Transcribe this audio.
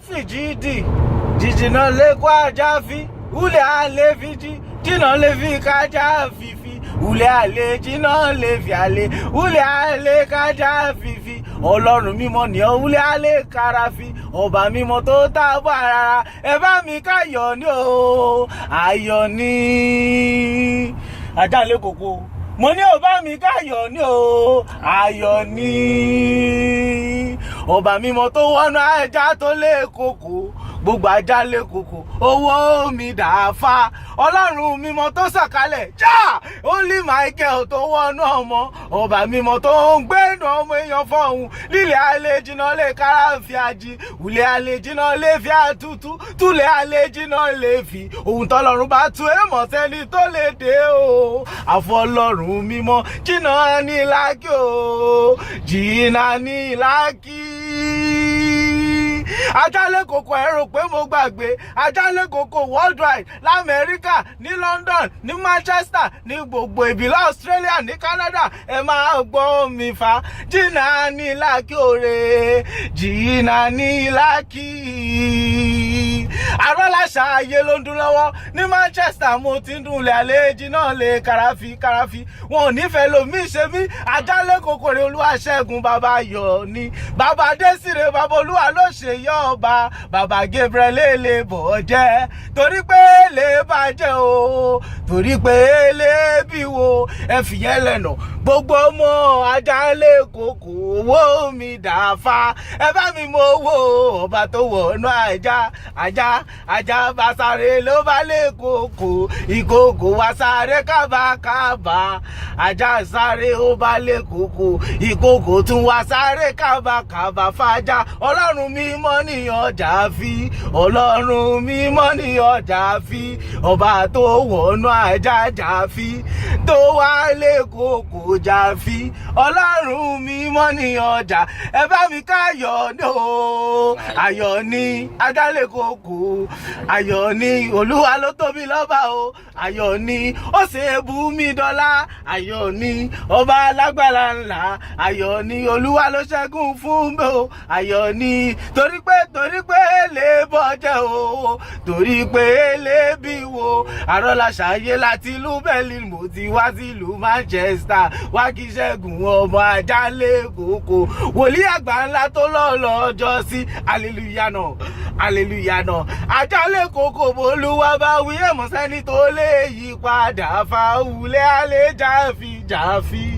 fìjìdì jìjìnà lẹ́kọ́ ajá fi ulẹ̀ alẹ́ fìjì jìnà lè fi kájà fìfì ulẹ̀ alẹ́ jìnà lè fi alẹ́ ulẹ̀ alẹ́ kájà fìfì ọlọ́run mímọ́ ni ọ́ ulẹ̀ alẹ́ káráfì ọba mímọ́ tó tábà rárá ẹ bá mi káyọ̀ ní o ayọ̀ ní ajá lé kòkó mo ní ọba mi káyọ̀ ní o ayọ̀ ní ọba mímọ́ tó wọnú ajá tó lé kòkó gbogbo ajá lé kòkó owó mi dàáfà ọlọ́run mímọ́ tó sọ̀kalẹ̀ já Holy Michael tó wọnú ọmọ ọba mímọ́ tó ń gbénu ọmọ èèyàn fọ̀hún lílẹ̀ alẹ́ jìnnà lè kára fi àjí ulẹ̀ alẹ́ jìnnà lè fi àtútù túlẹ̀ alẹ́ jìnnà lè fi ohun tọ́lọ́run bá tú èèmọ̀ sẹ́ni tó lè dé o àfọlọ́run mímọ́ jìnnà ní lákì o jìnnà ní lákì. Ajálẹ̀ kòkó ẹ rò pé mo gbàgbé Ajálẹ̀ kòkó worldwide lamẹ́ríkà ní London ní Manchester ní gbogbo ìbílẹ̀ Australia ní Canada ẹ máa gbọ́ mi fa jìnnà ní lákì òre jìnnà ní lákì. Arọ́láṣà ayé ló ń dún lọ́wọ́ ní Manchester mo ti ń dún ilẹ̀ àlejò náà lè kàràfì wọn ò nífẹ̀ẹ́ lomi ṣe mí Ajálẹ̀ kòkó rẹ̀ Olúwaṣẹ́gun bàbá yọ̀ ni bàbá Désiré bàbá Olúwa ló ṣe yọ ọba bàbá Gabriel lè bọ̀ jẹ́ torí pé lè bàjẹ́ o torí pé lè bí wo ẹ fìyẹn lẹ́nà gbogbo ọmọ Ajálẹ̀ kòkó owó mi dàáfà ẹ bá mi mọ owó ọba tó wọnú ajá bá sáré ló bá lè kòkó ìkòkò wá sáré kábàkábà ajá sáré ó bá lè kòkó ìkòkò tún wá sáré kábàkábà fàájà ọlọ́run mímọ́ ní ọjà fi ọlọ́run mímọ́ ní ọjà fi ọba tó wọnú ajá jà fi tó wá lè kòkó jà fi ọlọ́run mímọ́ ní ọjà ẹ bá mi káyọ̀ ní o ayọ̀ ní Ajálẹ̀ kòkó ayọ̀ ní Olúwa ló tóbi lọ́ba o ayọ̀ ní ó ṣe é bú mi dọ́là ayọ̀ ní ọba alágbára ńlá ayọ̀ ní Olúwa ló ṣẹ́gun fún mi o ayọ̀ ní torí pé lè bọ́jẹ́ o torí pé lè bí wo Arọ́láṣà ayé láti ìlú Berlin mo ti wá sí ìlú Manchester wá kí Ṣẹ́gun ọmọ Ajálẹ̀ kòkó wòlíì àgbà ńlá tó lọ́jọ́ sí hallelujah náà Ajálẹ̀ kòkó Olúwa bá wí èmọ̀ sẹ́ni tó lè yí padà fáwulẹ̀ alẹ́ jáfi.